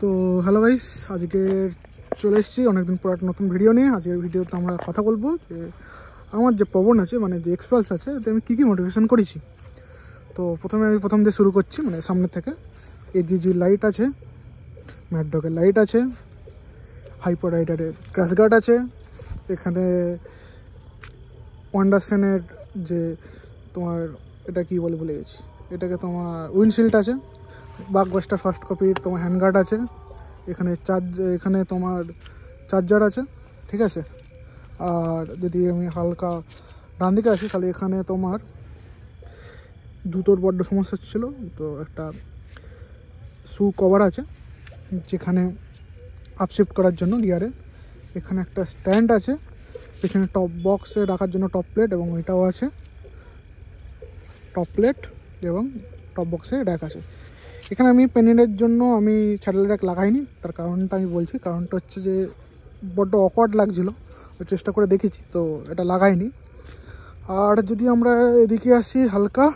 তো hello guys, আজকে চলে এসেছি অনেকদিন পর একটা নতুন ভিডিও নিয়ে। আজকের ভিডিওতে আমরা কথা বলবো যে আমার যে পবন আছে, মানে যে এক্সপালস আছে, এতে আমি কী কী মোটিভেশন করেছি। তো প্রথম দিয়ে শুরু করছি, মানে সামনের থেকে। এজিজি লাইট আছে, ম্যাড ডগের লাইট আছে, হাইপার রাইডারের ক্র্যাশ গার্ড আছে, এখানে ওয়ান্ডারসেনের যে তোমার এটা কি বলে ভুলে গেছি, এটাকে তোমার উইন্ডশিল্ড আছে, বাগবাস্টার ফার্স্ট কপির তোমার হ্যান্ডগার্ড আছে, এখানে তোমার চার্জার আছে, ঠিক আছে। আর যদি আমি হালকা ডান দিকে আসি, তাহলে এখানে তোমার জুতোর বড্ড সমস্যা ছিল, তো একটা শু কভার আছে যেখানে আপশিফট করার জন্য গিয়ারে। এখানে একটা স্ট্যান্ড আছে, এখানে টপ বক্সে রাখার জন্য টপ প্লেট, এবং এটাও আছে টপ প্লেট এবং টপ বক্সে র্যাক আছে। এখানে আমি পেনিনের জন্য আমি স্যাডেল র্যাক লাগাইনি, তার কারণটা আমি বলছি। কারণটা হচ্ছে যে বড্ড অকওয়ার্ড লাগছিলো, চেষ্টা করে দেখেছি, তো এটা লাগাইনি। আর যদি আমরা এদিকে আসি হালকা,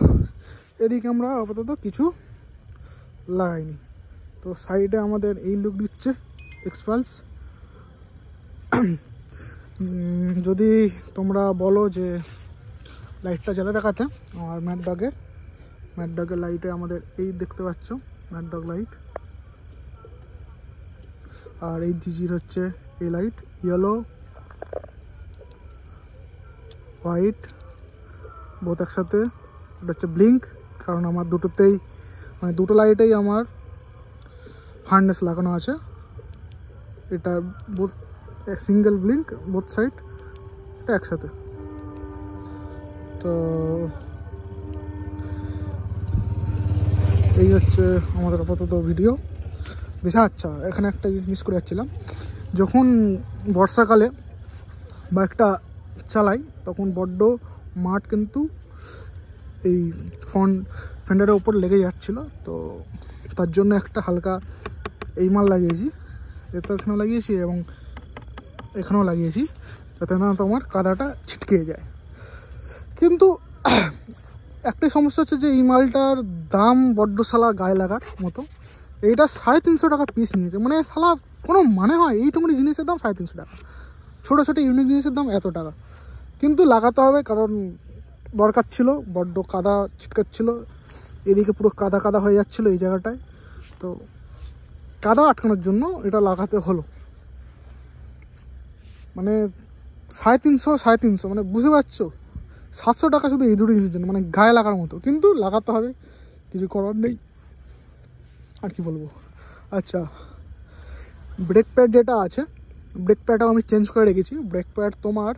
এদিকে আমরা আপাতত কিছু লাগাইনি। তো সাইডে আমাদের এই লুক দিচ্ছে এক্সপালস। যদি তোমরা বলো যে লাইটটা জ্বালা দেখাতে, আমার ম্যাড ডগের লাইটে আমাদের এই দেখতে পাচ্ছ ম্যাড ডগ লাইট। আর এই জিজির হচ্ছে এই লাইট, ইয়েলো হোয়াইট বোথ একসাথে। এটা হচ্ছে ব্লিঙ্ক, কারণ আমার দুটোতেই মানে দুটো লাইটেই আমার হার্নেস লাগানো আছে। এটা both single blink, both side, এটা একসাথে। তো এই হচ্ছে আমাদের আপাতত ভিডিও। বেশ আচ্ছা, এখানে একটা জিনিস মিস করে যাচ্ছিলাম। যখন বর্ষাকালে বাইকটা চালাই তখন বড্ড মাঠ কিন্তু এই ফেন্ডারের ওপর লেগে যাচ্ছিলো, তো তার জন্য একটা হালকা এই মাল লাগিয়েছি, এটা এখানেও লাগিয়েছি এবং এখানেও লাগিয়েছি, যাতে না তোমার কাদাটা ছিটকে যায়। কিন্তু একটাই সমস্যা হচ্ছে যে এই মালটার দাম বড্ড শালা গায়ে লাগার মতো। এইটা 350 টাকা পিস নিয়েছে, মানে শালা কোনো মানে হয়? এইটুকুনি জিনিসের দাম 350 টাকা, ছোটো ছোটো ইউনিক জিনিসের দাম এত টাকা। কিন্তু লাগাতে হবে, কারণ দরকার ছিল, বড্ড কাদা ছিটকাচ্ছিল, এদিকে পুরো কাদা কাদা হয়ে যাচ্ছিলো এই জায়গাটায়। তো কাদা আটকানোর জন্য এটা লাগাতে হলো। মানে 350 মানে বুঝতে পারছো, 700 টাকা শুধু এই দুটো জিনিসের জন্য, মানে গায়ে লাগার মতো। কিন্তু লাগাতে হবে, কিছু করার নেই, আর কি বলবো। আচ্ছা, ব্রেক প্যাড যেটা আছে, ব্রেক প্যাডটাও আমি চেঞ্জ করে রেখেছি। ব্রেক প্যাড তোমার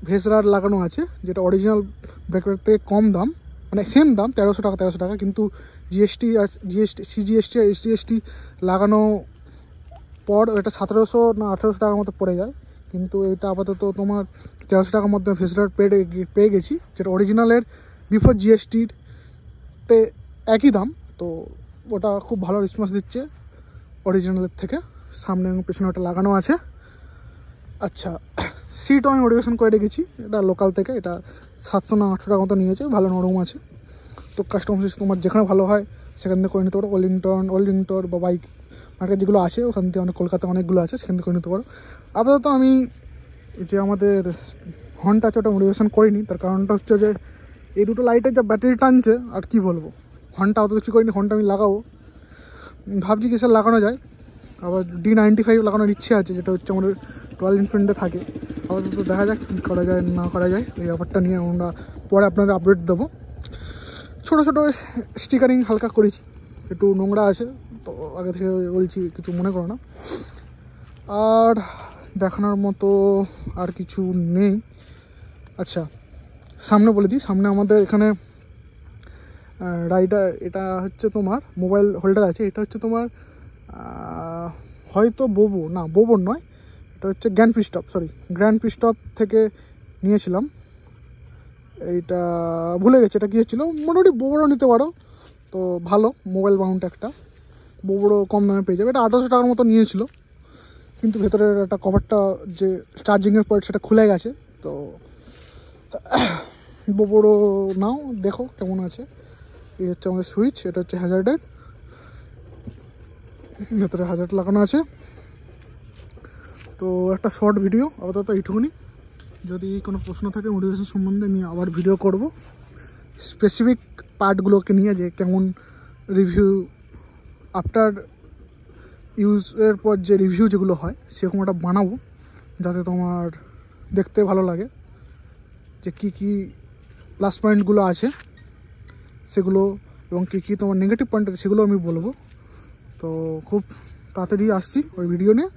ভেসরার লাগানো আছে, যেটা অরিজিনাল ব্রেক প্যাড থেকে কম দাম, মানে সেম দাম 1300 টাকা, কিন্তু জিএসটি সিজিএসটি আর এসজিএসটি লাগানো পর এটা 1700 না 1800 টাকার মতো পড়ে যায়। কিন্তু এটা আপাতত তোমার 1300 টাকার মধ্যে ভেসরার পেয়ে গেছি, যেটা অরিজিনালের বিফোর জিএসটিতে একই দাম। তো ওটা খুব ভালো রেসপন্স দিচ্ছে অরিজিনালের থেকে। সামনে এবং পেছনে ওটা লাগানো আছে। আচ্ছা, সিটও আমি মডিফিকেশন করে রেখেছি, এটা লোকাল থেকে, এটা 700 না 800 টাকা মতো নিয়েছে, ভালো নরম আছে। তো কাস্টমার সার্ভিস তোমার যেখানে ভালো হয় সেখান থেকে করে নিতে পারো। ওয়েলিংটন বা বাইক মার্কেট যেগুলো আছে ওখান থেকে, অনেক কলকাতা অনেকগুলো আছে, সেখান থেকে করে নিতে পারো। আপাতত আমি যে আমাদের হর্নটা আছে ওটা মডিফিকেশন করিনি, তার কারণটা হচ্ছে যে এই দুটো লাইটের যা ব্যাটারি টানছে, আর কি বলবো। হর্নটা অত কিছু করিনি, হর্নটা আমি লাগাবো, ভাবছি কিসের লাগানো যায়। আবার D95 লাগানোর ইচ্ছে আছে, যেটা হচ্ছে আমাদের রয়্যাল এনফিল্ডে থাকে। আপাতত দেখা যাক কী করা যায় না করা যায়, এই ব্যাপারটা নিয়ে আমরা পরে আপনাদের আপডেট দেবো। ছোটো ছোটো স্টিকারিং হালকা করেছি, একটু নোংরা আছে, তো আগে থেকে বলছি, কিছু মনে করো না। আর দেখানোর মতো আর কিছু নেই। আচ্ছা, সামনে বলে দিই, সামনে আমাদের এখানে রাইডার, এটা হচ্ছে তোমার মোবাইল হোল্ডার আছে, এটা হচ্ছে তোমার হয়তো বোবোর নয়, এটা হচ্ছে গ্র্যান্ড পিস্টপ থেকে নিয়েছিলাম। এইটা ভুলে গেছি এটা কী হচ্ছিলো, মোটামুটি বোবোরও নিতে পারো। তো ভালো মোবাইল মাউন্ট একটা, বোবোরও কম দামে পেয়ে যাবে। এটা 1800 টাকার মতো নিয়েছিল, কিন্তু ভেতরের একটা কভারটা যে চার্জিংয়ের পয়েন্ট সেটা খুলে গেছে। তো বোবোরও নাও, দেখো কেমন আছে। এই হচ্ছে আমাদের সুইচ, এটা হচ্ছে হ্যাজার্ডের। ভেতরে হাজারটা লাগানো আছে। তো একটা শর্ট ভিডিও আপাতত এইটুকুনি। যদি কোনো প্রশ্ন থাকে মোটিভেশন সম্বন্ধে আমি আবার ভিডিও করব, স্পেসিফিক পার্টগুলোকে নিয়ে, যে কেমন রিভিউ আফটার ইউজের পর যে রিভিউ যেগুলো হয় সেরকম একটা বানাবো, যাতে তোমার দেখতে ভালো লাগে, যে কী কী প্লাস পয়েন্টগুলো আছে সেগুলো, এবং কী কী তোমার নেগেটিভ পয়েন্ট আছে সেগুলো আমি বলবো। তো খুব তাড়াতাড়ি আসছি ওই ভিডিও নিয়ে।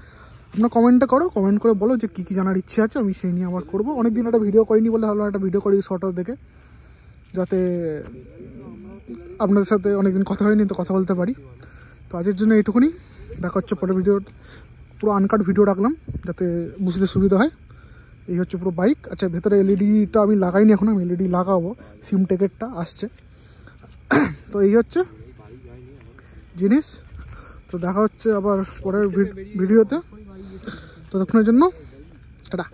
আপনার কমেন্টটা করো, কমেন্ট করে বলো যে কী কী জানার ইচ্ছে আছে, আমি সেই নিয়ে আবার করবো। অনেকদিন একটা ভিডিও করিনি বলে ভাবলাম একটা ভিডিও করি শর্টস দেখে, যাতে আপনাদের সাথে অনেকদিন কথা হয়নি তো কথা বলতে পারি। তো আজকের জন্য এইটুকুনি, দেখা হচ্ছে পরের ভিডিও। পুরো আনকাট ভিডিও রাখলাম যাতে বুঝতে সুবিধা হয়। এই হচ্ছে পুরো বাইক। আচ্ছা, ভেতরে এলইডিটা আমি লাগাইনি এখন, আমি এলইডি লাগাবো, সিমটেকেরটা আসছে। তো এই হচ্ছে জিনিস। তো দেখা হচ্ছে আবার পরের ভিডিওতে। ততক্ষণের জন্য টাটা।